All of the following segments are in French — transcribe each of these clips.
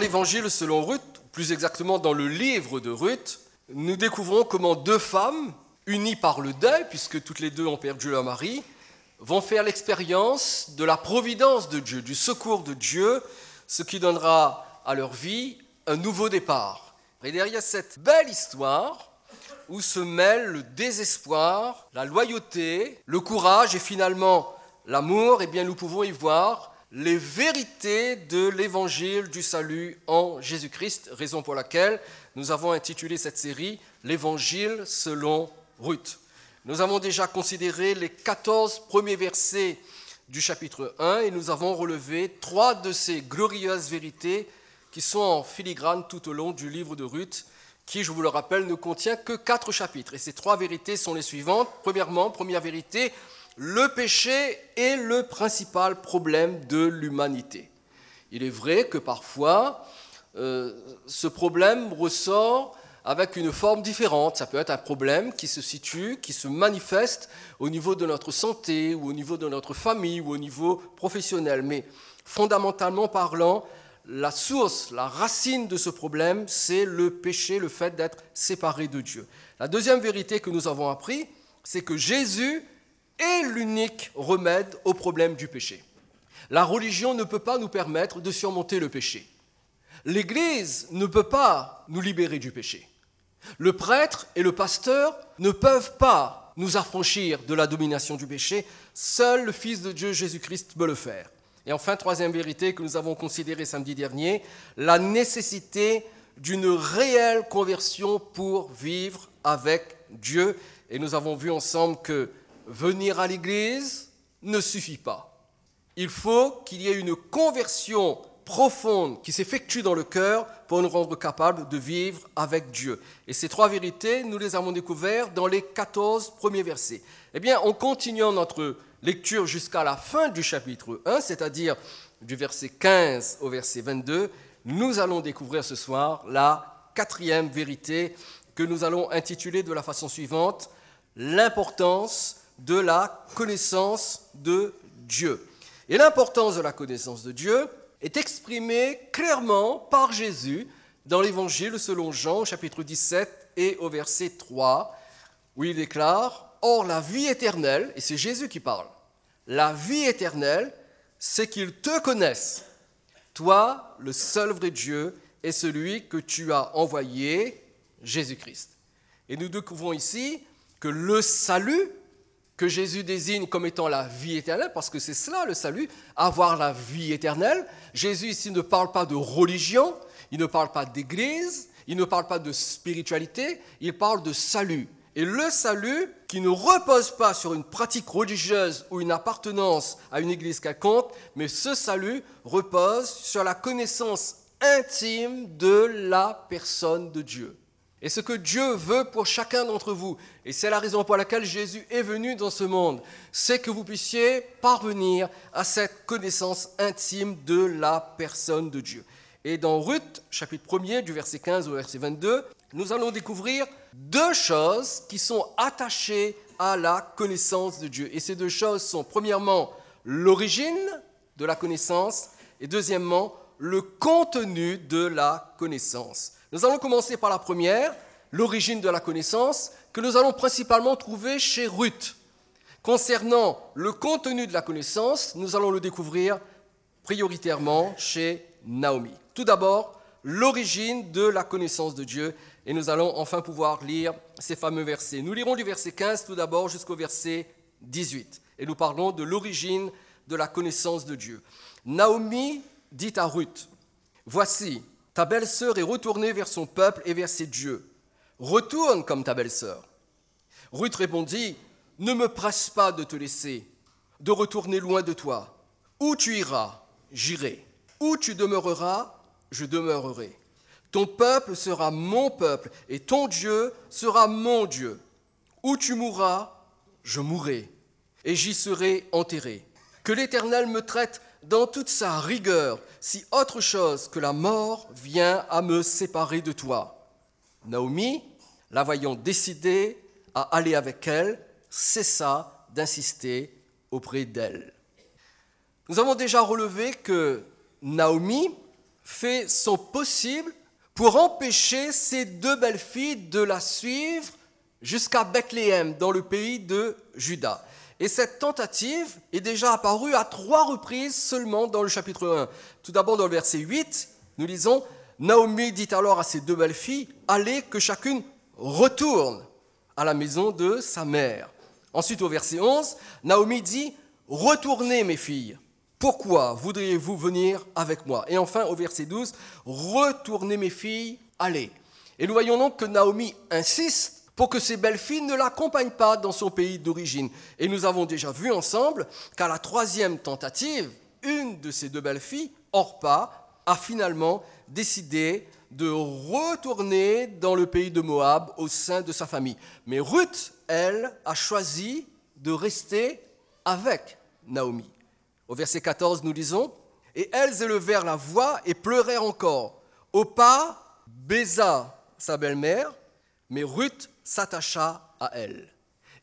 l'évangile selon Ruth, plus exactement dans le livre de Ruth, nous découvrons comment deux femmes, unies par le deuil, puisque toutes les deux ont perdu leur mari, vont faire l'expérience de la providence de Dieu, du secours de Dieu, ce qui donnera à leur vie un nouveau départ. Et derrière cette belle histoire, où se mêlent le désespoir, la loyauté, le courage et finalement l'amour, eh bien nous pouvons y voir les vérités de l'évangile du salut en Jésus-Christ, raison pour laquelle nous avons intitulé cette série « L'évangile selon Ruth ». Nous avons déjà considéré les 14 premiers versets du chapitre 1 et nous avons relevé 3 de ces glorieuses vérités qui sont en filigrane tout au long du livre de Ruth, qui, je vous le rappelle, ne contient que 4 chapitres. Et ces 3 vérités sont les suivantes. Premièrement, première vérité, le péché est le principal problème de l'humanité. Il est vrai que parfois, ce problème ressort avec une forme différente. Ça peut être un problème qui se situe, qui se manifeste au niveau de notre santé, ou au niveau de notre famille, ou au niveau professionnel. Mais fondamentalement parlant, la source, la racine de ce problème, c'est le péché, le fait d'être séparé de Dieu. La deuxième vérité que nous avons appris, c'est que Jésus est l'unique remède au problème du péché. La religion ne peut pas nous permettre de surmonter le péché. L'Église ne peut pas nous libérer du péché. Le prêtre et le pasteur ne peuvent pas nous affranchir de la domination du péché. Seul le Fils de Dieu, Jésus-Christ, peut le faire. Et enfin, troisième vérité que nous avons considérée samedi dernier, la nécessité d'une réelle conversion pour vivre avec Dieu. Et nous avons vu ensemble que venir à l'église ne suffit pas. Il faut qu'il y ait une conversion profonde qui s'effectue dans le cœur pour nous rendre capables de vivre avec Dieu. Et ces 3 vérités, nous les avons découvertes dans les 14 premiers versets. Eh bien, en continuant notre lecture jusqu'à la fin du chapitre 1, c'est-à-dire du verset 15 au verset 22, nous allons découvrir ce soir la 4e vérité que nous allons intituler de la façon suivante, l'importance de la connaissance de Dieu. Et l'importance de la connaissance de Dieu est exprimée clairement par Jésus dans l'Évangile selon Jean, chapitre 17 et au verset 3, où il déclare « Or la vie éternelle », et c'est Jésus qui parle, « la vie éternelle, c'est qu'ils te connaissent, toi, le seul vrai Dieu, et celui que tu as envoyé, Jésus-Christ. » Et nous découvrons ici que le salut que Jésus désigne comme étant la vie éternelle, parce que c'est cela le salut, avoir la vie éternelle. Jésus ici ne parle pas de religion, il ne parle pas d'église, il ne parle pas de spiritualité, il parle de salut. Et le salut qui ne repose pas sur une pratique religieuse ou une appartenance à une église quelconque, mais ce salut repose sur la connaissance intime de la personne de Dieu. Et ce que Dieu veut pour chacun d'entre vous, et c'est la raison pour laquelle Jésus est venu dans ce monde, c'est que vous puissiez parvenir à cette connaissance intime de la personne de Dieu. Et dans Ruth, chapitre 1er, du verset 15 au verset 22, nous allons découvrir 2 choses qui sont attachées à la connaissance de Dieu. Et ces 2 choses sont, premièrement, l'origine de la connaissance, et deuxièmement, le contenu de la connaissance. Nous allons commencer par la première, l'origine de la connaissance, que nous allons principalement trouver chez Ruth. Concernant le contenu de la connaissance, nous allons le découvrir prioritairement chez Naomi. Tout d'abord, l'origine de la connaissance de Dieu, et nous allons enfin pouvoir lire ces fameux versets. Nous lirons du verset 15 tout d'abord jusqu'au verset 18, et nous parlons de l'origine de la connaissance de Dieu. Naomi dit à Ruth, « Voici, ta belle-sœur est retournée vers son peuple et vers ses dieux. Retourne comme ta belle-sœur. » Ruth répondit, « Ne me presse pas de te laisser, de retourner loin de toi. Où tu iras, j'irai. Où tu demeureras, je demeurerai. Ton peuple sera mon peuple et ton Dieu sera mon Dieu. Où tu mourras, je mourrai et j'y serai enterré. Que l'Éternel me traite dans toute sa rigueur, si autre chose que la mort vient à me séparer de toi. » Naomi, la voyant décidée à aller avec elle, cessa d'insister auprès d'elle. Nous avons déjà relevé que Naomi fait son possible pour empêcher ces deux belles filles de la suivre jusqu'à Bethléem, dans le pays de Juda. Et cette tentative est déjà apparue à 3 reprises seulement dans le chapitre 1. Tout d'abord dans le verset 8, nous lisons « Naomi dit alors à ses deux belles filles, allez que chacune retourne à la maison de sa mère. » Ensuite au verset 11, Naomi dit « Retournez mes filles, pourquoi voudriez-vous venir avec moi ?» Et enfin au verset 12, « Retournez mes filles, allez. » Et nous voyons donc que Naomi insiste pour que ces belles filles ne l'accompagnent pas dans son pays d'origine. Et nous avons déjà vu ensemble qu'à la 3e tentative, une de ces deux belles filles, Orpa, a finalement décidé de retourner dans le pays de Moab au sein de sa famille. Mais Ruth, elle, a choisi de rester avec Naomi. Au verset 14, nous lisons « Et elles élevèrent la voix et pleurèrent encore. Orpa baisa sa belle-mère, mais Ruth s'attacha à elle. »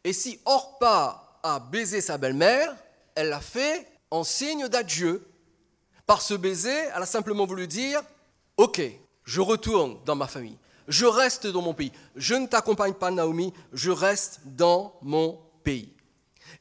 Et si Orpa a baisé sa belle-mère, elle l'a fait en signe d'adieu. Par ce baiser, elle a simplement voulu dire « Ok, je retourne dans ma famille, je reste dans mon pays, je ne t'accompagne pas Naomi, je reste dans mon pays. »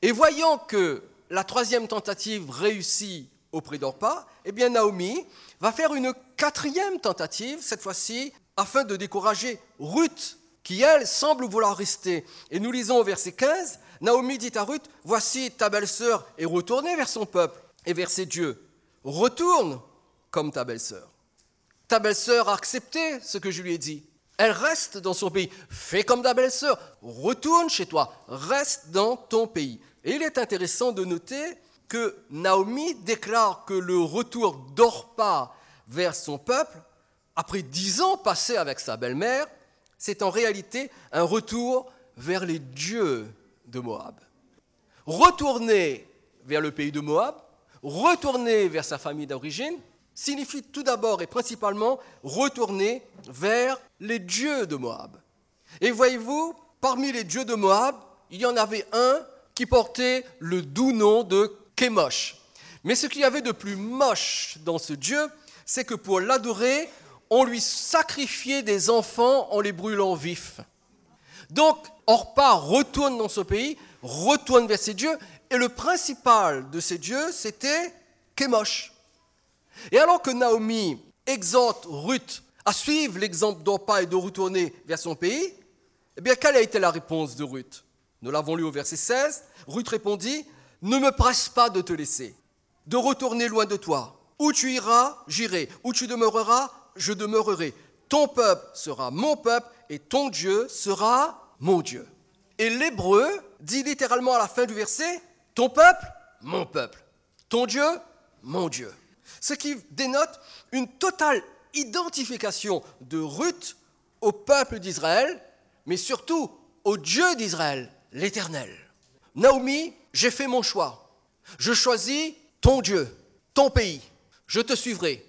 Et voyant que la 3e tentative réussit auprès d'Orpa, eh bien Naomi va faire une 4e tentative, cette fois-ci, afin de décourager Ruth, qui, elle, semble vouloir rester. Et nous lisons au verset 15, Naomi dit à Ruth, « Voici ta belle-sœur est retournée vers son peuple. » Et verset Dieu, « Retourne comme ta belle-sœur. » Ta belle-sœur a accepté ce que je lui ai dit. Elle reste dans son pays. Fais comme ta belle-sœur. Retourne chez toi. Reste dans ton pays. Et il est intéressant de noter que Naomi déclare que le retour d'Orpa vers son peuple, après 10 ans passés avec sa belle-mère, c'est en réalité un retour vers les dieux de Moab. Retourner vers le pays de Moab, retourner vers sa famille d'origine, signifie tout d'abord et principalement retourner vers les dieux de Moab. Et voyez-vous, parmi les dieux de Moab, il y en avait un qui portait le doux nom de Kémosh. Mais ce qu'il y avait de plus moche dans ce dieu, c'est que pour l'adorer, on lui sacrifiait des enfants en les brûlant vifs. Donc, Orpa retourne dans son pays, retourne vers ses dieux, et le principal de ces dieux, c'était Kémosh. Et alors que Naomi exhorte Ruth à suivre l'exemple d'Orpa et de retourner vers son pays, eh bien, quelle a été la réponse de Ruth ? Nous l'avons lu au verset 16. Ruth répondit, « Ne me presse pas de te laisser, de retourner loin de toi. Où tu iras, j'irai. Où tu demeureras, je demeurerai. Ton peuple sera mon peuple et ton Dieu sera mon Dieu. » Et l'hébreu dit littéralement à la fin du verset, « Ton peuple, mon peuple. Ton Dieu, mon Dieu. » Ce qui dénote une totale identification de Ruth au peuple d'Israël, mais surtout au Dieu d'Israël, l'Éternel. Naomi, j'ai fait mon choix. Je choisis ton Dieu, ton pays. Je te suivrai.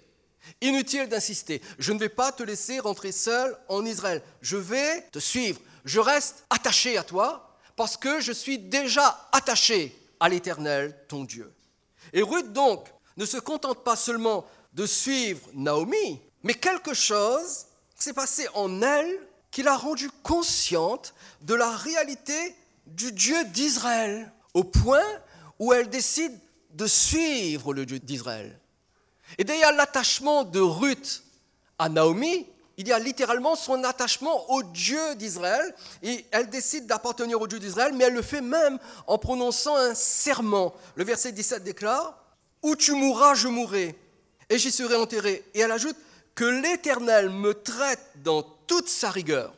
Inutile d'insister. Je ne vais pas te laisser rentrer seul en Israël. Je vais te suivre. Je reste attaché à toi parce que je suis déjà attaché à l'Éternel, ton Dieu. Et Ruth, donc, ne se contente pas seulement de suivre Naomi, mais quelque chose s'est passé en elle qui l'a rendue consciente de la réalité du Dieu d'Israël, au point où elle décide de suivre le Dieu d'Israël. Et derrière l'attachement de Ruth à Naomi, il y a littéralement son attachement au Dieu d'Israël, et elle décide d'appartenir au Dieu d'Israël, mais elle le fait même en prononçant un serment. Le verset 17 déclare, « Où tu mourras, je mourrai, et j'y serai enterré. » Et elle ajoute, « Que l'Éternel me traite dans toute sa rigueur,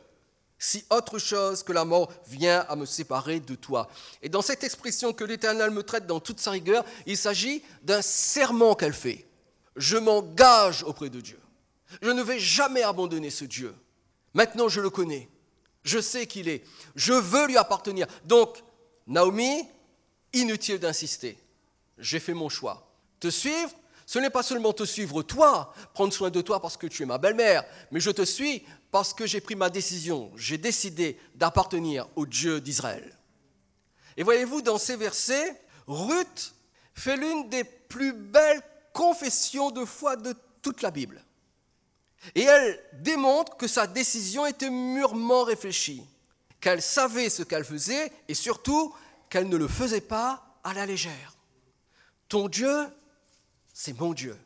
si autre chose que la mort vient à me séparer de toi. » Et dans cette expression, « que l'Éternel me traite dans toute sa rigueur », il s'agit d'un serment qu'elle fait. Je m'engage auprès de Dieu. Je ne vais jamais abandonner ce Dieu. Maintenant, je le connais. Je sais qui il est. Je veux lui appartenir. Donc, Naomi, inutile d'insister. J'ai fait mon choix. Te suivre, ce n'est pas seulement te suivre toi, prendre soin de toi parce que tu es ma belle-mère, mais je te suis parce que j'ai pris ma décision. J'ai décidé d'appartenir au Dieu d'Israël. Et voyez-vous, dans ces versets, Ruth fait l'une des plus belles confessions de foi de toute la Bible. Et elle démontre que sa décision était mûrement réfléchie, qu'elle savait ce qu'elle faisait et surtout qu'elle ne le faisait pas à la légère. Ton Dieu, c'est mon Dieu.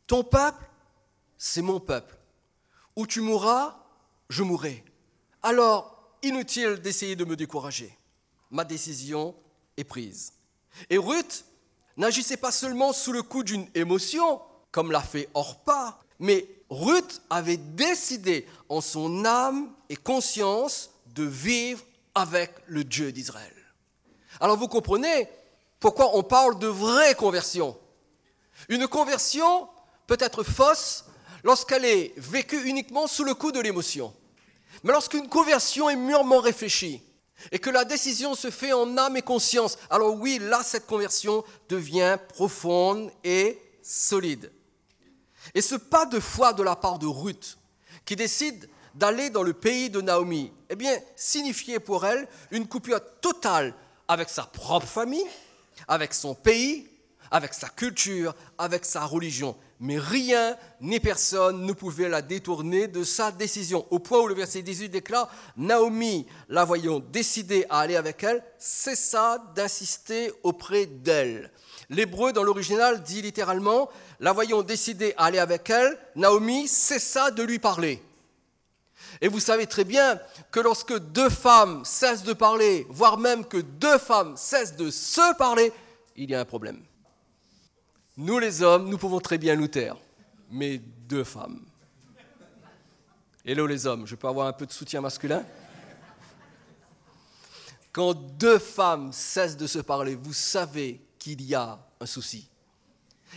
Ton peuple, c'est mon peuple. Où tu mourras, je mourrai. Alors, inutile d'essayer de me décourager. Ma décision est prise. Et Ruth n'agissait pas seulement sous le coup d'une émotion, comme l'a fait Orpa, mais Ruth avait décidé en son âme et conscience de vivre avec le Dieu d'Israël. Alors vous comprenez pourquoi on parle de vraie conversion. Une conversion peut être fausse lorsqu'elle est vécue uniquement sous le coup de l'émotion. Mais lorsqu'une conversion est mûrement réfléchie et que la décision se fait en âme et conscience, alors oui, là, cette conversion devient profonde et solide. Et ce pas de foi de la part de Ruth, qui décide d'aller dans le pays de Naomi, eh bien, signifiait pour elle une coupure totale avec sa propre famille, avec son pays, avec sa culture, avec sa religion. Mais rien ni personne ne pouvait la détourner de sa décision. Au point où le verset 18 déclare « Naomi, la voyant décidée à aller avec elle, cessa d'insister auprès d'elle. » L'hébreu dans l'original dit littéralement « La voyant décidée à aller avec elle, Naomi cessa de lui parler. » Et vous savez très bien que lorsque deux femmes cessent de parler, voire même que deux femmes cessent de se parler, il y a un problème. Nous les hommes, nous pouvons très bien nous taire, mais deux femmes. Hello les hommes, je peux avoir un peu de soutien masculin? Quand deux femmes cessent de se parler, vous savez qu'il y a un souci.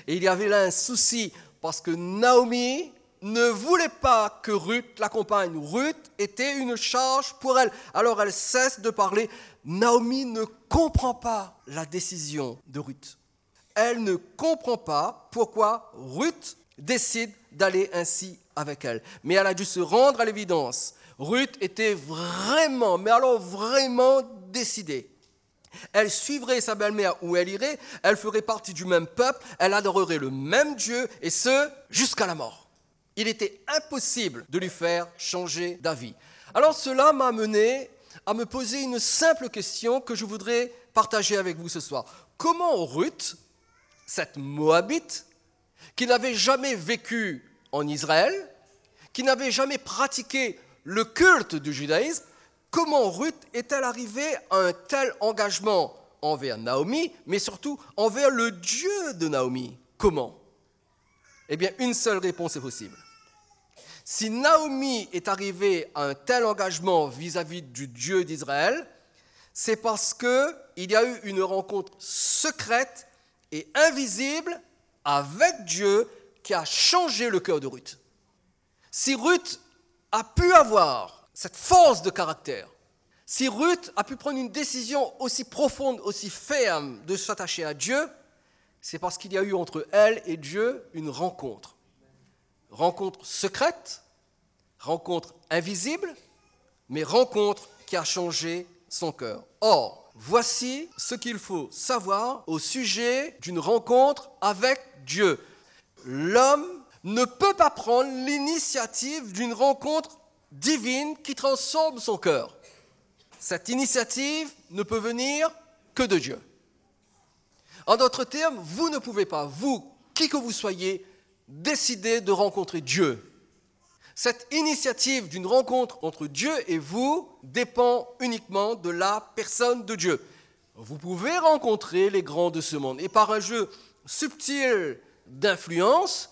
Et il y avait là un souci parce que Naomi ne voulait pas que Ruth l'accompagne. Ruth était une charge pour elle. Alors elle cesse de parler. Naomi ne comprend pas la décision de Ruth. Elle ne comprend pas pourquoi Ruth décide d'aller ainsi avec elle. Mais elle a dû se rendre à l'évidence. Ruth était vraiment, mais alors vraiment décidée. Elle suivrait sa belle-mère où elle irait, elle ferait partie du même peuple, elle adorerait le même Dieu, et ce, jusqu'à la mort. Il était impossible de lui faire changer d'avis. Alors cela m'a amené à me poser une simple question que je voudrais partager avec vous ce soir. Comment Ruth, cette Moabite, qui n'avait jamais vécu en Israël, qui n'avait jamais pratiqué le culte du judaïsme, comment Ruth est-elle arrivée à un tel engagement envers Naomi, mais surtout envers le Dieu de Naomi? Comment? Eh bien, une seule réponse est possible. Si Naomi est arrivée à un tel engagement vis-à-vis du Dieu d'Israël, c'est parce qu'il y a eu une rencontre secrète et invisible avec Dieu qui a changé le cœur de Ruth. Si Ruth a pu avoir cette force de caractère, si Ruth a pu prendre une décision aussi profonde, aussi ferme de s'attacher à Dieu, c'est parce qu'il y a eu entre elle et Dieu une rencontre. Rencontre secrète, rencontre invisible, mais rencontre qui a changé son cœur. Or, voici ce qu'il faut savoir au sujet d'une rencontre avec Dieu. L'homme ne peut pas prendre l'initiative d'une rencontre divine qui transforme son cœur. Cette initiative ne peut venir que de Dieu. En d'autres termes, vous ne pouvez pas, vous, qui que vous soyez, décider de rencontrer Dieu. Cette initiative d'une rencontre entre Dieu et vous dépend uniquement de la personne de Dieu. Vous pouvez rencontrer les grands de ce monde et par un jeu subtil d'influence,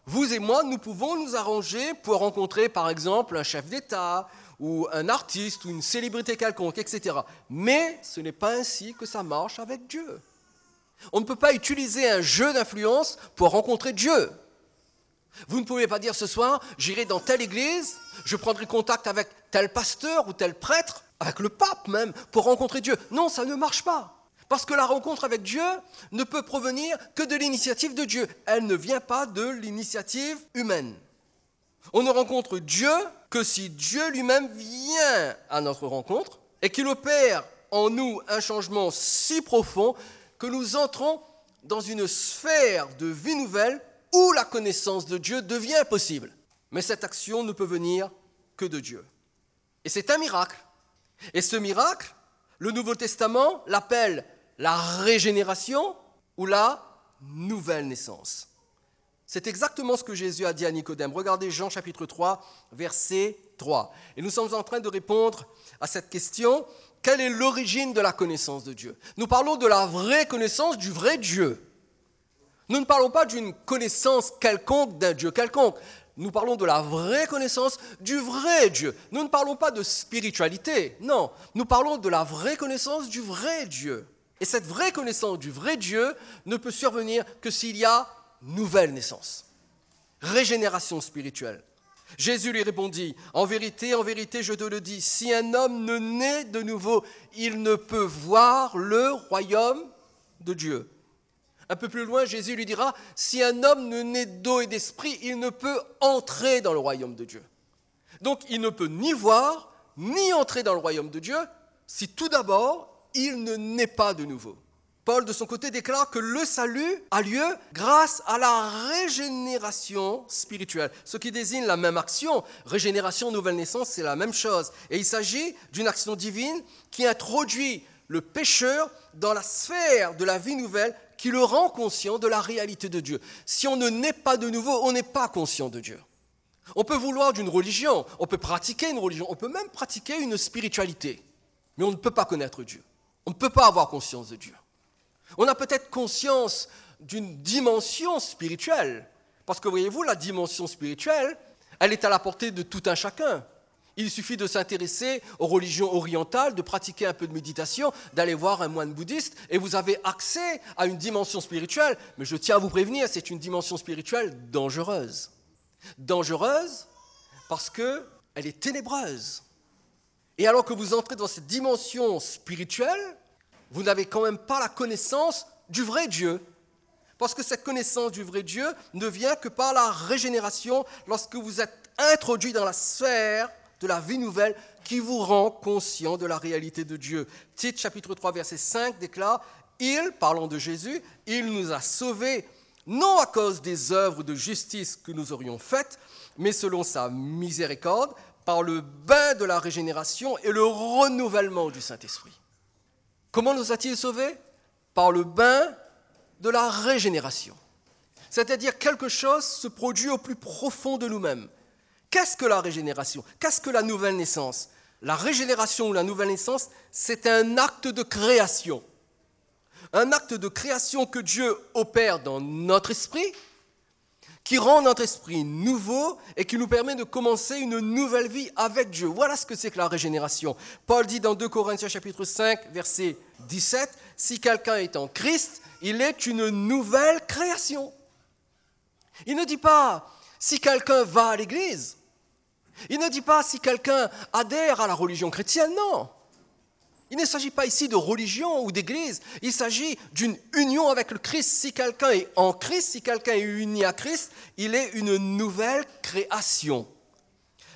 vous et moi, nous pouvons nous arranger pour rencontrer par exemple un chef d'État ou un artiste ou une célébrité quelconque, etc. Mais ce n'est pas ainsi que ça marche avec Dieu. On ne peut pas utiliser un jeu d'influence pour rencontrer Dieu. Vous ne pouvez pas dire ce soir, j'irai dans telle église, je prendrai contact avec tel pasteur ou tel prêtre, avec le pape même, pour rencontrer Dieu. Non, ça ne marche pas. Parce que la rencontre avec Dieu ne peut provenir que de l'initiative de Dieu. Elle ne vient pas de l'initiative humaine. On ne rencontre Dieu que si Dieu lui-même vient à notre rencontre et qu'il opère en nous un changement si profond que nous entrons dans une sphère de vie nouvelle où la connaissance de Dieu devient possible. Mais cette action ne peut venir que de Dieu. Et c'est un miracle. Et ce miracle, le Nouveau Testament l'appelle la régénération ou la nouvelle naissance. C'est exactement ce que Jésus a dit à Nicodème. Regardez Jean chapitre 3, verset 3. Et nous sommes en train de répondre à cette question. Quelle est l'origine de la connaissance de Dieu? Nous parlons de la vraie connaissance du vrai Dieu. Nous ne parlons pas d'une connaissance quelconque d'un Dieu quelconque. Nous parlons de la vraie connaissance du vrai Dieu. Nous ne parlons pas de spiritualité, non. Nous parlons de la vraie connaissance du vrai Dieu. Et cette vraie connaissance du vrai Dieu ne peut survenir que s'il y a nouvelle naissance, régénération spirituelle. Jésus lui répondit, en vérité, je te le dis, si un homme ne naît de nouveau, il ne peut voir le royaume de Dieu. Un peu plus loin, Jésus lui dira, si un homme ne naît d'eau et d'esprit, il ne peut entrer dans le royaume de Dieu. Donc, il ne peut ni voir, ni entrer dans le royaume de Dieu, si tout d'abord, il ne naît pas de nouveau. Paul, de son côté, déclare que le salut a lieu grâce à la régénération spirituelle, ce qui désigne la même action. Régénération, nouvelle naissance, c'est la même chose. Et il s'agit d'une action divine qui introduit le pécheur dans la sphère de la vie nouvelle qui le rend conscient de la réalité de Dieu. Si on ne naît pas de nouveau, on n'est pas conscient de Dieu. On peut vouloir d'une religion, on peut pratiquer une religion, on peut même pratiquer une spiritualité, mais on ne peut pas connaître Dieu. On ne peut pas avoir conscience de Dieu. On a peut-être conscience d'une dimension spirituelle, parce que voyez-vous, la dimension spirituelle, elle est à la portée de tout un chacun. Il suffit de s'intéresser aux religions orientales, de pratiquer un peu de méditation, d'aller voir un moine bouddhiste, et vous avez accès à une dimension spirituelle, mais je tiens à vous prévenir, c'est une dimension spirituelle dangereuse. Dangereuse parce qu'elle est ténébreuse. Et alors que vous entrez dans cette dimension spirituelle, vous n'avez quand même pas la connaissance du vrai Dieu. Parce que cette connaissance du vrai Dieu ne vient que par la régénération lorsque vous êtes introduit dans la sphère de la vie nouvelle qui vous rend conscient de la réalité de Dieu. Tite chapitre 3 verset 5 déclare « Il, parlant de Jésus, il nous a sauvés, non à cause des œuvres de justice que nous aurions faites, mais selon sa miséricorde, par le bain de la régénération et le renouvellement du Saint-Esprit. » Comment nous a-t-il sauvés? Par le bain de la régénération. C'est-à-dire quelque chose se produit au plus profond de nous-mêmes. Qu'est-ce que la régénération? Qu'est-ce que la nouvelle naissance? La régénération ou la nouvelle naissance, c'est un acte de création. Un acte de création que Dieu opère dans notre esprit, qui rend notre esprit nouveau et qui nous permet de commencer une nouvelle vie avec Dieu. Voilà ce que c'est que la régénération. Paul dit dans 2 Corinthiens chapitre 5, verset 17, « Si quelqu'un est en Christ, il est une nouvelle création. » Il ne dit pas « si quelqu'un va à l'église ». Il ne dit pas « si quelqu'un adhère à la religion chrétienne », non. Il ne s'agit pas ici de religion ou d'église, il s'agit d'une union avec le Christ. Si quelqu'un est en Christ, si quelqu'un est uni à Christ, il est une nouvelle création.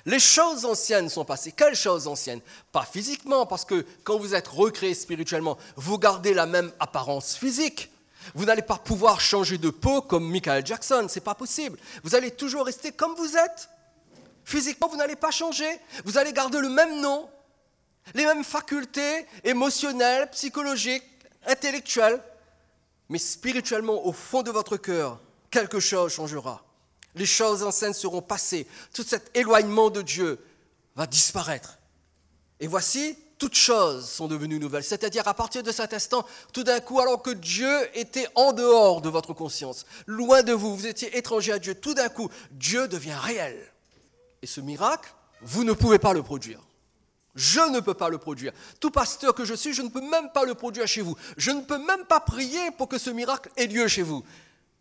Les choses anciennes sont passées. Quelles choses anciennes? Pas physiquement, parce que quand vous êtes recréé spirituellement, vous gardez la même apparence physique. Vous n'allez pas pouvoir changer de peau comme Michael Jackson, ce n'est pas possible. Vous allez toujours rester comme vous êtes. Physiquement, vous n'allez pas changer. Vous allez garder le même nom. Les mêmes facultés émotionnelles, psychologiques, intellectuelles. Mais spirituellement, au fond de votre cœur, quelque chose changera. Les choses anciennes seront passées. Tout cet éloignement de Dieu va disparaître. Et voici, toutes choses sont devenues nouvelles. C'est-à-dire, à partir de cet instant, tout d'un coup, alors que Dieu était en dehors de votre conscience, loin de vous, vous étiez étranger à Dieu, tout d'un coup, Dieu devient réel. Et ce miracle, vous ne pouvez pas le produire. Je ne peux pas le produire. Tout pasteur que je suis, je ne peux même pas le produire chez vous. Je ne peux même pas prier pour que ce miracle ait lieu chez vous.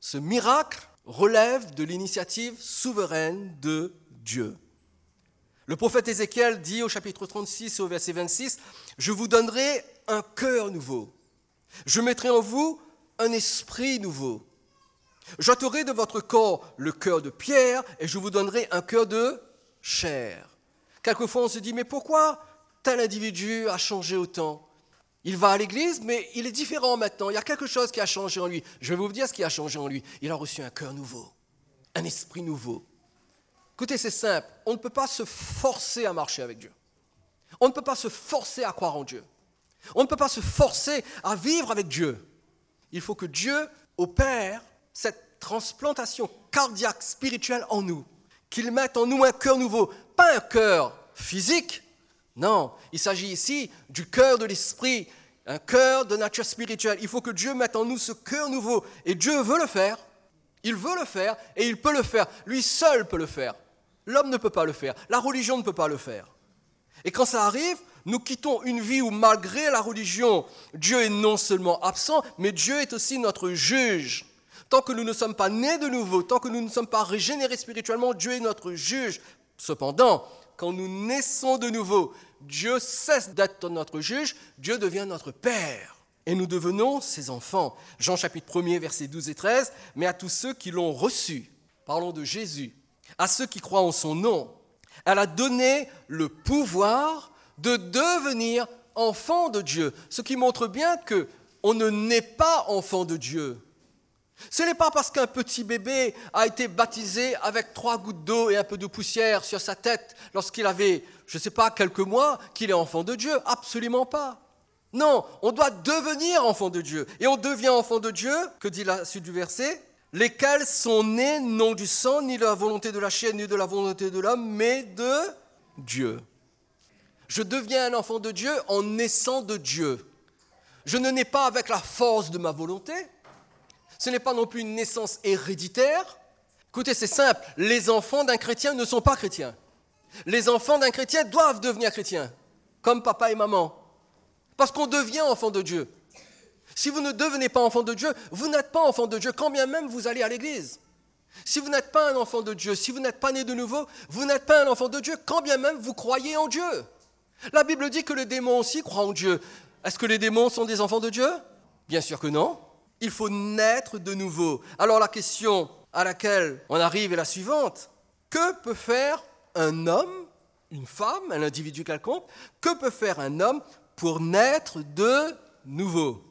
Ce miracle relève de l'initiative souveraine de Dieu. Le prophète Ézéchiel dit au chapitre 36 et au verset 26, « Je vous donnerai un cœur nouveau. Je mettrai en vous un esprit nouveau. J'ôterai de votre corps le cœur de pierre et je vous donnerai un cœur de chair. » Quelquefois, on se dit, mais pourquoi tel individu a changé autant? Il va à l'église, mais il est différent maintenant. Il y a quelque chose qui a changé en lui. Je vais vous dire ce qui a changé en lui. Il a reçu un cœur nouveau, un esprit nouveau. Écoutez, c'est simple, on ne peut pas se forcer à marcher avec Dieu. On ne peut pas se forcer à croire en Dieu. On ne peut pas se forcer à vivre avec Dieu. Il faut que Dieu opère cette transplantation cardiaque spirituelle en nous, qu'il mette en nous un cœur nouveau, pas un cœur physique, non, il s'agit ici du cœur de l'esprit, un cœur de nature spirituelle. Il faut que Dieu mette en nous ce cœur nouveau, et Dieu veut le faire, il veut le faire, et il peut le faire, lui seul peut le faire. L'homme ne peut pas le faire, la religion ne peut pas le faire. Et quand ça arrive, nous quittons une vie où malgré la religion, Dieu est non seulement absent, mais Dieu est aussi notre juge. Tant que nous ne sommes pas nés de nouveau, tant que nous ne sommes pas régénérés spirituellement, Dieu est notre juge. Cependant, quand nous naissons de nouveau, Dieu cesse d'être notre juge, Dieu devient notre Père. Et nous devenons ses enfants. Jean chapitre 1er, versets 12 et 13, mais à tous ceux qui l'ont reçu, parlons de Jésus, à ceux qui croient en son nom, elle a donné le pouvoir de devenir enfant de Dieu. Ce qui montre bien qu'on ne naît pas enfant de Dieu. Ce n'est pas parce qu'un petit bébé a été baptisé avec 3 gouttes d'eau et un peu de poussière sur sa tête lorsqu'il avait, je ne sais pas, quelques mois, qu'il est enfant de Dieu. Absolument pas. Non, on doit devenir enfant de Dieu. Et on devient enfant de Dieu, que dit la suite du verset ? Lesquels sont nés non du sang, ni de la volonté de la chair, ni de la volonté de l'homme, mais de Dieu. Je deviens un enfant de Dieu en naissant de Dieu. Je ne nais pas avec la force de ma volonté. Ce n'est pas non plus une naissance héréditaire. Écoutez, c'est simple, les enfants d'un chrétien ne sont pas chrétiens. Les enfants d'un chrétien doivent devenir chrétiens, comme papa et maman, parce qu'on devient enfant de Dieu. Si vous ne devenez pas enfant de Dieu, vous n'êtes pas enfant de Dieu, quand bien même vous allez à l'église. Si vous n'êtes pas un enfant de Dieu, si vous n'êtes pas né de nouveau, vous n'êtes pas un enfant de Dieu, quand bien même vous croyez en Dieu. La Bible dit que les démons aussi croient en Dieu. Est-ce que les démons sont des enfants de Dieu ? Bien sûr que non. Il faut naître de nouveau. Alors la question à laquelle on arrive est la suivante. Que peut faire un homme, une femme, un individu quelconque, que peut faire un homme pour naître de nouveau ?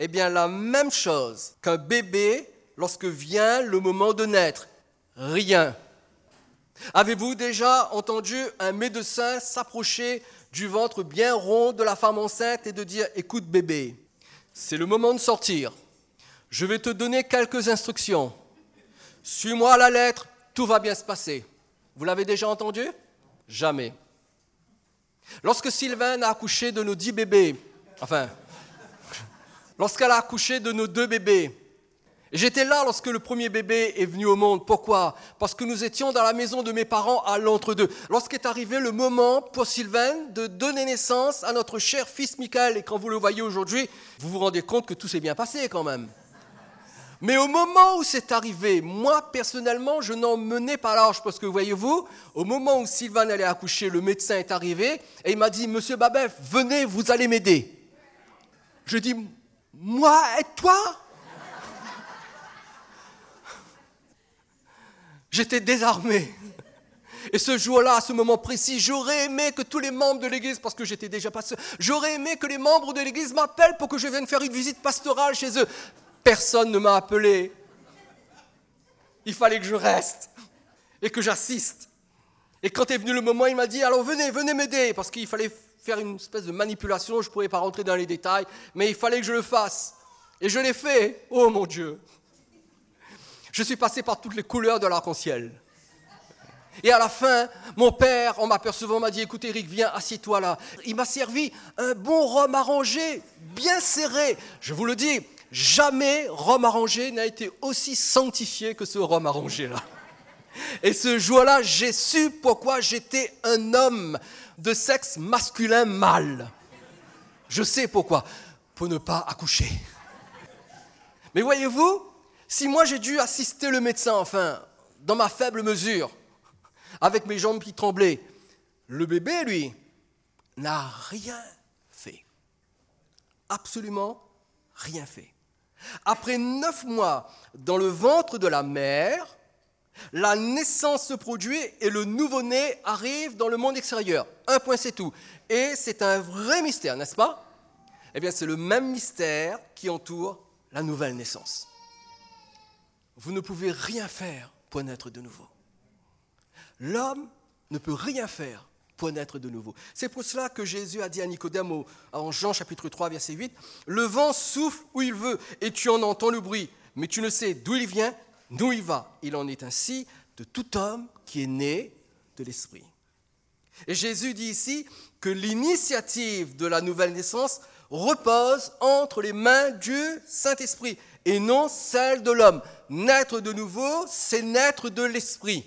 Eh bien, la même chose qu'un bébé lorsque vient le moment de naître. Rien. Avez-vous déjà entendu un médecin s'approcher du ventre bien rond de la femme enceinte et de dire « Écoute bébé, c'est le moment de sortir. Je vais te donner quelques instructions. Suis-moi à la lettre, tout va bien se passer. » Vous l'avez déjà entendu ? Jamais. Lorsque Sylvain a accouché de nos 10 bébés, lorsqu'elle a accouché de nos 2 bébés, j'étais là lorsque le premier bébé est venu au monde. Pourquoi ? Parce que nous étions dans la maison de mes parents à l'entre-deux. Lorsqu'est arrivé le moment pour Sylvain de donner naissance à notre cher fils Michael, et quand vous le voyez aujourd'hui, vous vous rendez compte que tout s'est bien passé quand même. Mais au moment où c'est arrivé, moi personnellement, je n'en menais pas large parce que voyez-vous, au moment où Sylvain allait accoucher, le médecin est arrivé et il m'a dit « Monsieur Babef, venez, vous allez m'aider. » Je dis « Moi et toi ?» J'étais désarmé. Et ce jour-là, à ce moment précis, j'aurais aimé que tous les membres de l'église, parce que j'étais déjà pasteur, j'aurais aimé que les membres de l'église m'appellent pour que je vienne faire une visite pastorale chez eux. Personne ne m'a appelé. Il fallait que je reste et que j'assiste. Et quand est venu le moment, il m'a dit « Alors venez m'aider » parce qu'il fallait faire une espèce de manipulation, je ne pourrais pas rentrer dans les détails, mais il fallait que je le fasse. Et je l'ai fait. Oh mon Dieu. Je suis passé par toutes les couleurs de l'arc-en-ciel. Et à la fin, mon père, en m'apercevant, m'a dit « Écoute Eric, viens, assieds-toi là. » Il m'a servi un bon rhum arrangé, bien serré. Je vous le dis, jamais rhum arrangé n'a été aussi sanctifié que ce rhum arrangé-là. Et ce jour-là, j'ai su pourquoi j'étais un homme de sexe masculin mâle. Je sais pourquoi. Pour ne pas accoucher. Mais voyez-vous, si moi j'ai dû assister le médecin, dans ma faible mesure, avec mes jambes qui tremblaient, le bébé, lui, n'a rien fait. Absolument rien fait. Après 9 mois dans le ventre de la mère, la naissance se produit et le nouveau-né arrive dans le monde extérieur. Un point, c'est tout. Et c'est un vrai mystère, n'est-ce pas ? Eh bien, c'est le même mystère qui entoure la nouvelle naissance. Vous ne pouvez rien faire pour naître de nouveau. L'homme ne peut rien faire pour naître de nouveau. C'est pour cela que Jésus a dit à Nicodème en Jean chapitre 3, verset 8, « Le vent souffle où il veut et tu en entends le bruit, mais tu ne sais d'où il vient, d'où il va. Il en est ainsi de tout homme qui est né de l'Esprit. » Et Jésus dit ici que l'initiative de la nouvelle naissance repose entre les mains du Saint-Esprit et non celle de l'homme. Naître de nouveau, c'est naître de l'Esprit.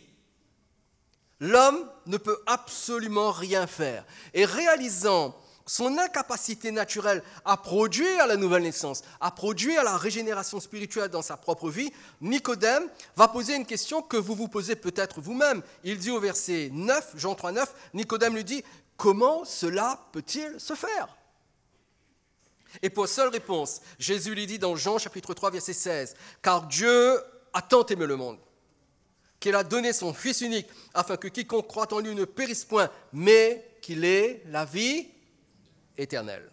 L'homme ne peut absolument rien faire. Et réalisant son incapacité naturelle à produire la nouvelle naissance, à produire la régénération spirituelle dans sa propre vie, Nicodème va poser une question que vous vous posez peut-être vous-même. Il dit au verset 9, Jean 3, 9, Nicodème lui dit « Comment cela peut-il se faire ?» Et pour seule réponse, Jésus lui dit dans Jean chapitre 3, verset 16, « Car Dieu a tant aimé le monde, qu'il a donné son Fils unique, afin que quiconque croit en lui ne périsse point, mais qu'il ait la vie éternelle. »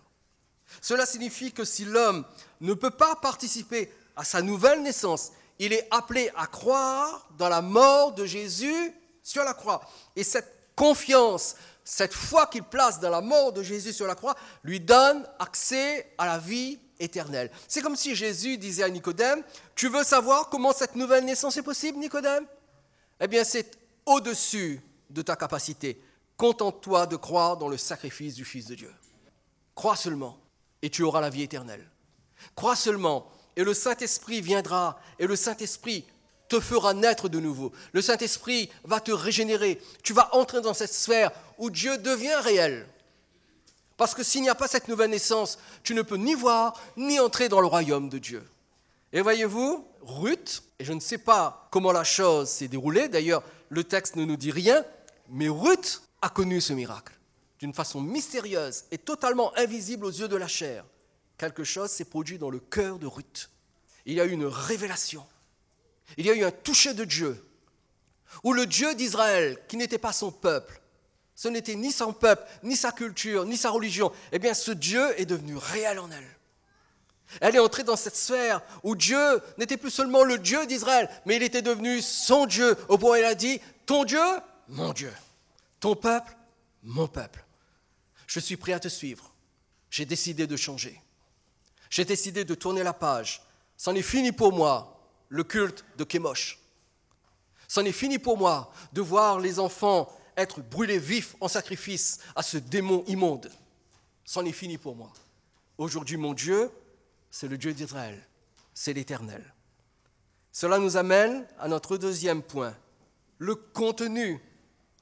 Cela signifie que si l'homme ne peut pas participer à sa nouvelle naissance, il est appelé à croire dans la mort de Jésus sur la croix. Et cette confiance, cette foi qu'il place dans la mort de Jésus sur la croix, lui donne accès à la vie éternelle. C'est comme si Jésus disait à Nicodème, « Tu veux savoir comment cette nouvelle naissance est possible, Nicodème ? Eh bien, c'est au-dessus de ta capacité. Contente-toi de croire dans le sacrifice du Fils de Dieu. Crois seulement, et tu auras la vie éternelle. Crois seulement, et le Saint-Esprit viendra, et le Saint-Esprit te fera naître de nouveau. Le Saint-Esprit va te régénérer. Tu vas entrer dans cette sphère où Dieu devient réel. Parce que s'il n'y a pas cette nouvelle naissance, tu ne peux ni voir, ni entrer dans le royaume de Dieu. Et voyez-vous, Ruth, et je ne sais pas comment la chose s'est déroulée, d'ailleurs le texte ne nous dit rien, mais Ruth a connu ce miracle d'une façon mystérieuse et totalement invisible aux yeux de la chair. Quelque chose s'est produit dans le cœur de Ruth. Il y a eu une révélation, il y a eu un toucher de Dieu, où le Dieu d'Israël, qui n'était pas son peuple, ce n'était ni son peuple, ni sa culture, ni sa religion, eh bien ce Dieu est devenu réel en elle. Elle est entrée dans cette sphère où Dieu n'était plus seulement le Dieu d'Israël, mais il était devenu son Dieu, au point où elle a dit « Ton Dieu, mon Dieu. Ton peuple, mon peuple. Je suis prêt à te suivre. J'ai décidé de changer. J'ai décidé de tourner la page. C'en est fini pour moi, le culte de Kémosh. C'en est fini pour moi de voir les enfants être brûlés vifs en sacrifice à ce démon immonde. C'en est fini pour moi. Aujourd'hui, mon Dieu, c'est le Dieu d'Israël, c'est l'Éternel. Cela nous amène à notre deuxième point, le contenu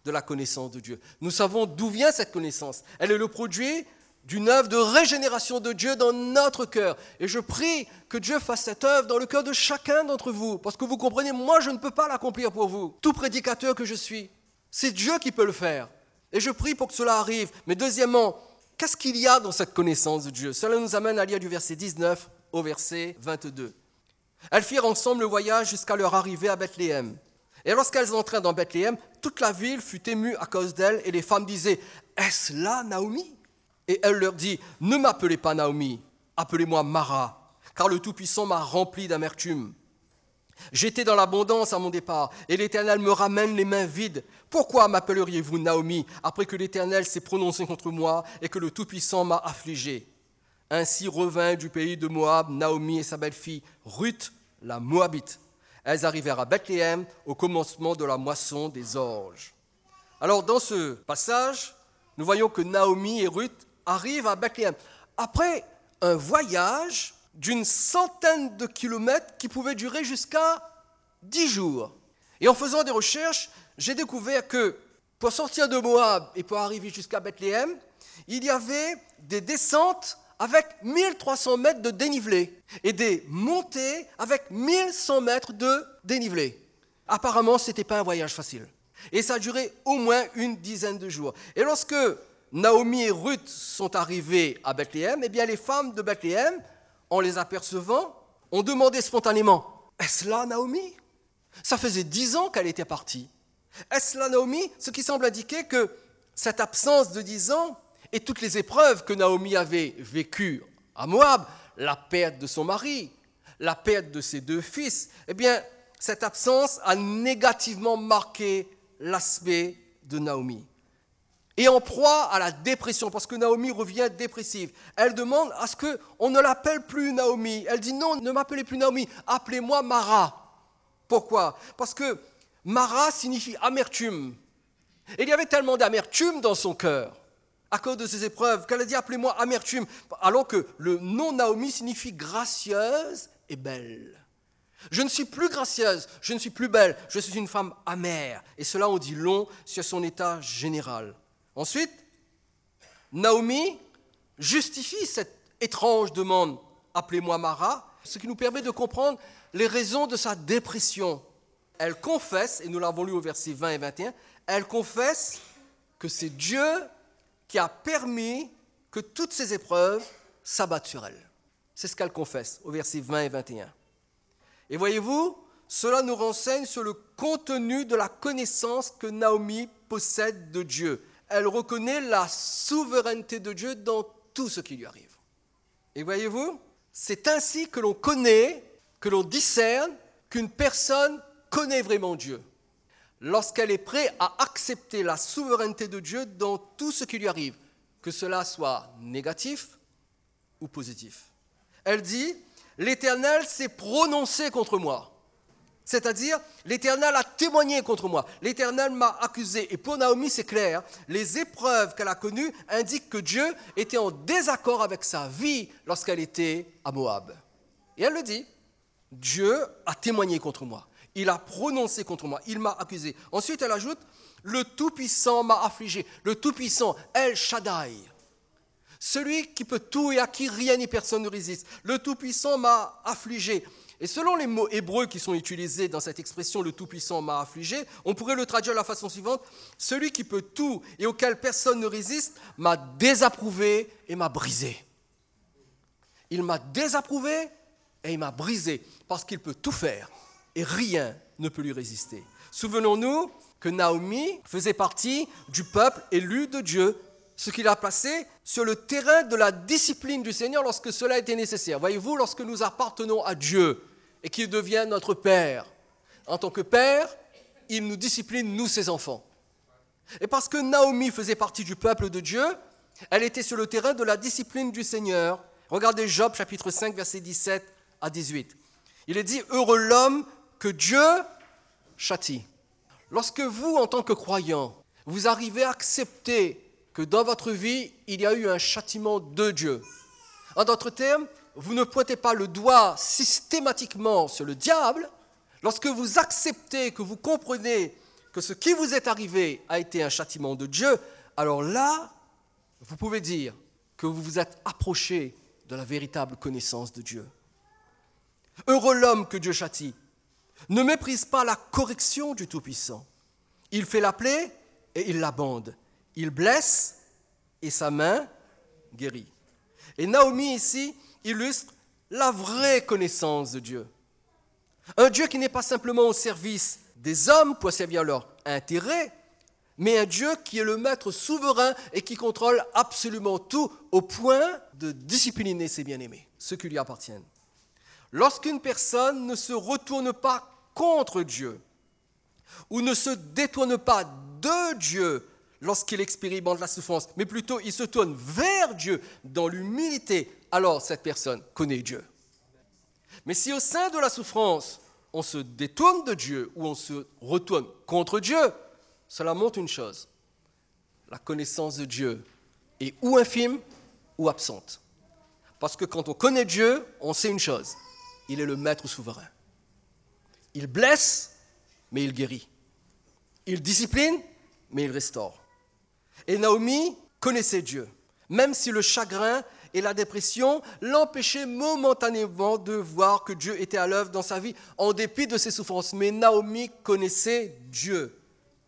de la connaissance de Dieu. Nous savons d'où vient cette connaissance. Elle est le produit d'une œuvre de régénération de Dieu dans notre cœur. Et je prie que Dieu fasse cette œuvre dans le cœur de chacun d'entre vous, parce que vous comprenez, moi je ne peux pas l'accomplir pour vous. Tout prédicateur que je suis, c'est Dieu qui peut le faire. Et je prie pour que cela arrive. Mais deuxièmement, qu'est-ce qu'il y a dans cette connaissance de Dieu ? Cela nous amène à lire du verset 19 au verset 22. Elles firent ensemble le voyage jusqu'à leur arrivée à Bethléem. Et lorsqu'elles entrèrent dans Bethléem, toute la ville fut émue à cause d'elles, et les femmes disaient « Est-ce là Naomi ?» Et elle leur dit « Ne m'appelez pas Naomi, appelez-moi Mara, car le Tout-Puissant m'a rempli d'amertume. J'étais dans l'abondance à mon départ, et l'Éternel me ramène les mains vides. Pourquoi m'appelleriez-vous Naomi, après que l'Éternel s'est prononcé contre moi et que le Tout-Puissant m'a affligé ?» Ainsi revint du pays de Moab Naomi et sa belle-fille, Ruth, la Moabite. Elles arrivèrent à Bethléem au commencement de la moisson des orges. Alors dans ce passage, nous voyons que Naomi et Ruth arrivent à Bethléem. Après un voyage d'une centaine de kilomètres qui pouvait durer jusqu'à 10 jours. Et en faisant des recherches, j'ai découvert que pour sortir de Moab et pour arriver jusqu'à Bethléem, il y avait des descentes avec 1300 mètres de dénivelé et des montées avec 1100 mètres de dénivelé. Apparemment, ce n'était pas un voyage facile. Et ça a duré au moins une dizaine de jours. Et lorsque Naomi et Ruth sont arrivées à Bethléem, eh bien les femmes de Bethléem, en les apercevant, ont demandé spontanément « Est-ce là Naomi ?» Ça faisait 10 ans qu'elle était partie. Est-ce là Naomi ? Ce qui semble indiquer que cette absence de 10 ans et toutes les épreuves que Naomi avait vécues à Moab, la perte de son mari, la perte de ses 2 fils, eh bien, cette absence a négativement marqué l'aspect de Naomi. Et en proie à la dépression, parce que Naomi revient dépressive. Elle demande à ce qu'on ne l'appelle plus Naomi. Elle dit non, ne m'appelez plus Naomi, appelez-moi Mara. Pourquoi ? Parce que Mara signifie amertume. Et il y avait tellement d'amertume dans son cœur, à cause de ces épreuves, qu'elle a dit appelez-moi amertume, alors que le nom Naomi signifie gracieuse et belle. Je ne suis plus gracieuse, je ne suis plus belle, je suis une femme amère. Et cela en dit long sur son état général. Ensuite, Naomi justifie cette étrange demande « Appelez-moi Mara », ce qui nous permet de comprendre les raisons de sa dépression. Elle confesse, et nous l'avons lu au verset 20 et 21, elle confesse que c'est Dieu qui a permis que toutes ces épreuves s'abattent sur elle. C'est ce qu'elle confesse au verset 20 et 21. Et voyez-vous, cela nous renseigne sur le contenu de la connaissance que Naomi possède de Dieu. Elle reconnaît la souveraineté de Dieu dans tout ce qui lui arrive. Et voyez-vous, c'est ainsi que l'on connaît, que l'on discerne qu'une personne connaît vraiment Dieu. Lorsqu'elle est prête à accepter la souveraineté de Dieu dans tout ce qui lui arrive, que cela soit négatif ou positif. Elle dit, l'Éternel s'est prononcé contre moi. C'est-à-dire, l'Éternel a témoigné contre moi. L'Éternel m'a accusé. Et pour Naomi, c'est clair, les épreuves qu'elle a connues indiquent que Dieu était en désaccord avec sa vie lorsqu'elle était à Moab. Et elle le dit, Dieu a témoigné contre moi. Il a prononcé contre moi. Il m'a accusé. Ensuite, elle ajoute, le Tout-Puissant m'a affligé. Le Tout-Puissant, El Shaddai. Celui qui peut tout et à qui rien ni personne ne résiste. Le Tout-Puissant m'a affligé. Et selon les mots hébreux qui sont utilisés dans cette expression, le Tout-Puissant m'a affligé, on pourrait le traduire de la façon suivante, celui qui peut tout et auquel personne ne résiste m'a désapprouvé et m'a brisé. Il m'a désapprouvé et il m'a brisé parce qu'il peut tout faire et rien ne peut lui résister. Souvenons-nous que Naomi faisait partie du peuple élu de Dieu, ce qui l'a placé sur le terrain de la discipline du Seigneur lorsque cela était nécessaire. Voyez-vous, lorsque nous appartenons à Dieu et qu'il devient notre Père, en tant que Père, il nous discipline, nous, ses enfants. Et parce que Naomi faisait partie du peuple de Dieu, elle était sur le terrain de la discipline du Seigneur. Regardez Job, chapitre 5, versets 17 à 18. Il est dit, « Heureux l'homme que Dieu châtie. » Lorsque vous, en tant que croyant, vous arrivez à accepter que dans votre vie, il y a eu un châtiment de Dieu. En d'autres termes, vous ne pointez pas le doigt systématiquement sur le diable. Lorsque vous acceptez, que vous comprenez que ce qui vous est arrivé a été un châtiment de Dieu, alors là, vous pouvez dire que vous vous êtes approché de la véritable connaissance de Dieu. Heureux l'homme que Dieu châtie. Ne méprise pas la correction du Tout-Puissant. Il fait la plaie et il la bande. Il blesse et sa main guérit. Et Naomi ici illustre la vraie connaissance de Dieu. Un Dieu qui n'est pas simplement au service des hommes pour servir leur intérêt, mais un Dieu qui est le maître souverain et qui contrôle absolument tout au point de discipliner ses bien-aimés, ceux qui lui appartiennent. Lorsqu'une personne ne se retourne pas contre Dieu ou ne se détourne pas de Dieu lorsqu'il expérimente la souffrance, mais plutôt il se tourne vers Dieu dans l'humilité, alors cette personne connaît Dieu. Mais si au sein de la souffrance, on se détourne de Dieu ou on se retourne contre Dieu, cela montre une chose, la connaissance de Dieu est ou infime ou absente. Parce que quand on connaît Dieu, on sait une chose, il est le maître souverain. Il blesse, mais il guérit. Il discipline, mais il restaure. Et Naomi connaissait Dieu, même si le chagrin et la dépression l'empêchaient momentanément de voir que Dieu était à l'œuvre dans sa vie, en dépit de ses souffrances. Mais Naomi connaissait Dieu.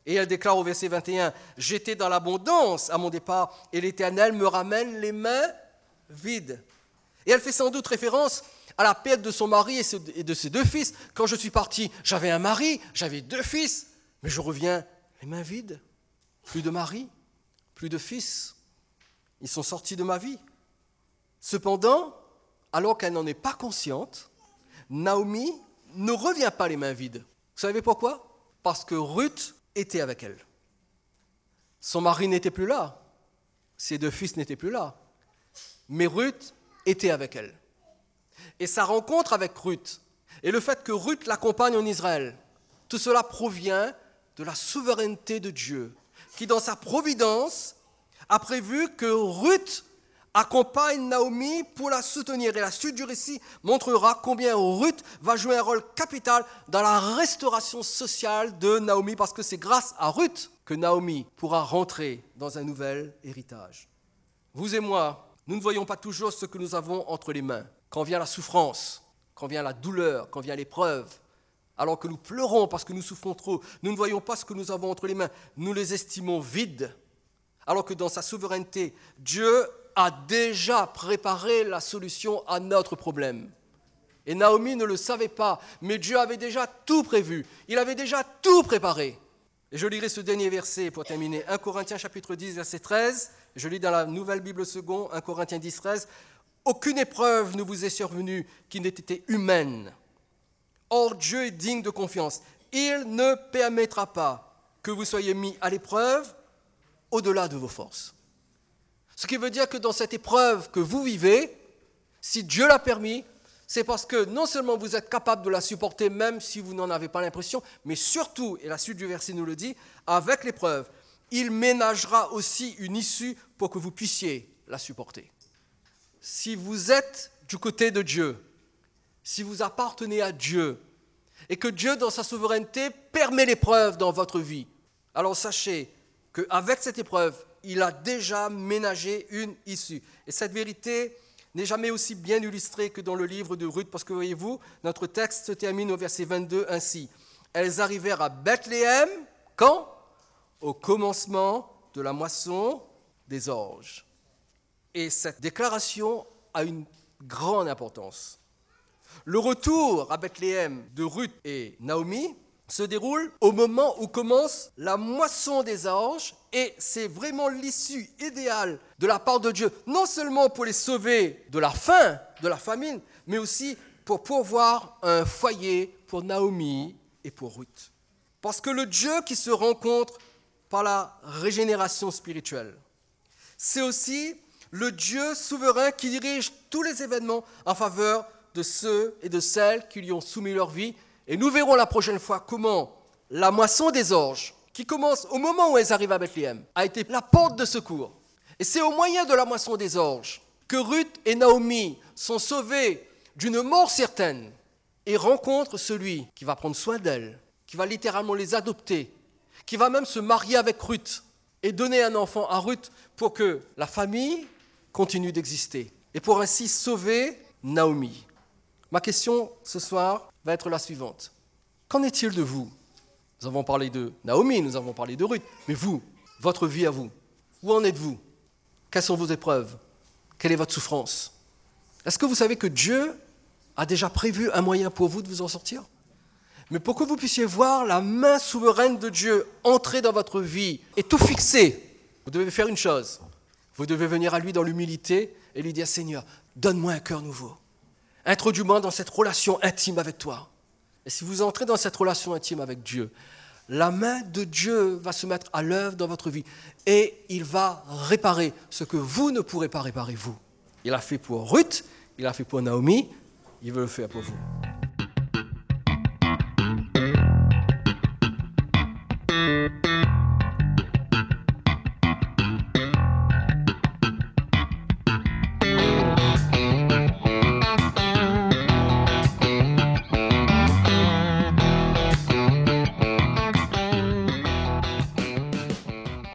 Et elle déclare au verset 21, « J'étais dans l'abondance à mon départ, et l'Éternel me ramène les mains vides. » Et elle fait sans doute référence à la perte de son mari et de ses 2 fils. Quand je suis parti, j'avais un mari, j'avais 2 fils, mais je reviens les mains vides. Plus de mari, plus de fils. Ils sont sortis de ma vie. Cependant, alors qu'elle n'en est pas consciente, Naomi ne revient pas les mains vides. Vous savez pourquoi ? Parce que Ruth était avec elle. Son mari n'était plus là, ses 2 fils n'étaient plus là, mais Ruth était avec elle. Et sa rencontre avec Ruth, et le fait que Ruth l'accompagne en Israël, tout cela provient de la souveraineté de Dieu, qui dans sa providence a prévu que Ruth accompagne Naomi pour la soutenir. Et la suite du récit montrera combien Ruth va jouer un rôle capital dans la restauration sociale de Naomi, parce que c'est grâce à Ruth que Naomi pourra rentrer dans un nouvel héritage. Vous et moi, nous ne voyons pas toujours ce que nous avons entre les mains. Quand vient la souffrance, quand vient la douleur, quand vient l'épreuve, alors que nous pleurons parce que nous souffrons trop, nous ne voyons pas ce que nous avons entre les mains. Nous les estimons vides, alors que dans sa souveraineté, Dieu a déjà préparé la solution à notre problème. Et Naomi ne le savait pas, mais Dieu avait déjà tout prévu. Il avait déjà tout préparé. Et je lirai ce dernier verset pour terminer. 1 Corinthiens chapitre 10, verset 13. Je lis dans la Nouvelle Bible seconde, 1 Corinthiens 10, 13. « Aucune épreuve ne vous est survenue qui n'ait été humaine. Or, Dieu est digne de confiance. Il ne permettra pas que vous soyez mis à l'épreuve au-delà de vos forces. » Ce qui veut dire que dans cette épreuve que vous vivez, si Dieu l'a permis, c'est parce que non seulement vous êtes capable de la supporter, même si vous n'en avez pas l'impression, mais surtout, et la suite du verset nous le dit, avec l'épreuve, il ménagera aussi une issue pour que vous puissiez la supporter. Si vous êtes du côté de Dieu, si vous appartenez à Dieu, et que Dieu, dans sa souveraineté, permet l'épreuve dans votre vie, alors sachez qu'avec cette épreuve, il a déjà ménagé une issue. Et cette vérité n'est jamais aussi bien illustrée que dans le livre de Ruth, parce que voyez-vous, notre texte se termine au verset 22 ainsi. Elles arrivèrent à Bethléem, quand ? Au commencement de la moisson des orges. Et cette déclaration a une grande importance. Le retour à Bethléem de Ruth et Naomi se déroule au moment où commence la moisson des orges, et c'est vraiment l'issue idéale de la part de Dieu, non seulement pour les sauver de la faim, de la famine, mais aussi pour pourvoir un foyer pour Naomi et pour Ruth. Parce que le Dieu qui se rencontre par la régénération spirituelle, c'est aussi le Dieu souverain qui dirige tous les événements en faveur de ceux et de celles qui lui ont soumis leur vie. Et nous verrons la prochaine fois comment la moisson des orges, qui commence au moment où elles arrivent à Bethléem, a été la porte de secours. Et c'est au moyen de la moisson des orges que Ruth et Naomi sont sauvées d'une mort certaine et rencontrent celui qui va prendre soin d'elles, qui va littéralement les adopter, qui va même se marier avec Ruth et donner un enfant à Ruth pour que la famille continue d'exister et pour ainsi sauver Naomi. Ma question ce soir va être la suivante. Qu'en est-il de vous ? Nous avons parlé de Naomi, nous avons parlé de Ruth, mais vous, votre vie à vous, où en êtes-vous ? Quelles sont vos épreuves ? Quelle est votre souffrance ? Est-ce que vous savez que Dieu a déjà prévu un moyen pour vous de vous en sortir ? Mais pour que vous puissiez voir la main souveraine de Dieu entrer dans votre vie et tout fixer, vous devez faire une chose. Vous devez venir à lui dans l'humilité et lui dire « Seigneur, donne-moi un cœur nouveau. Introduis-moi dans cette relation intime avec toi. » Et si vous entrez dans cette relation intime avec Dieu, la main de Dieu va se mettre à l'œuvre dans votre vie et il va réparer ce que vous ne pourrez pas réparer vous. Il a fait pour Ruth, il a fait pour Naomi, il veut le faire pour vous.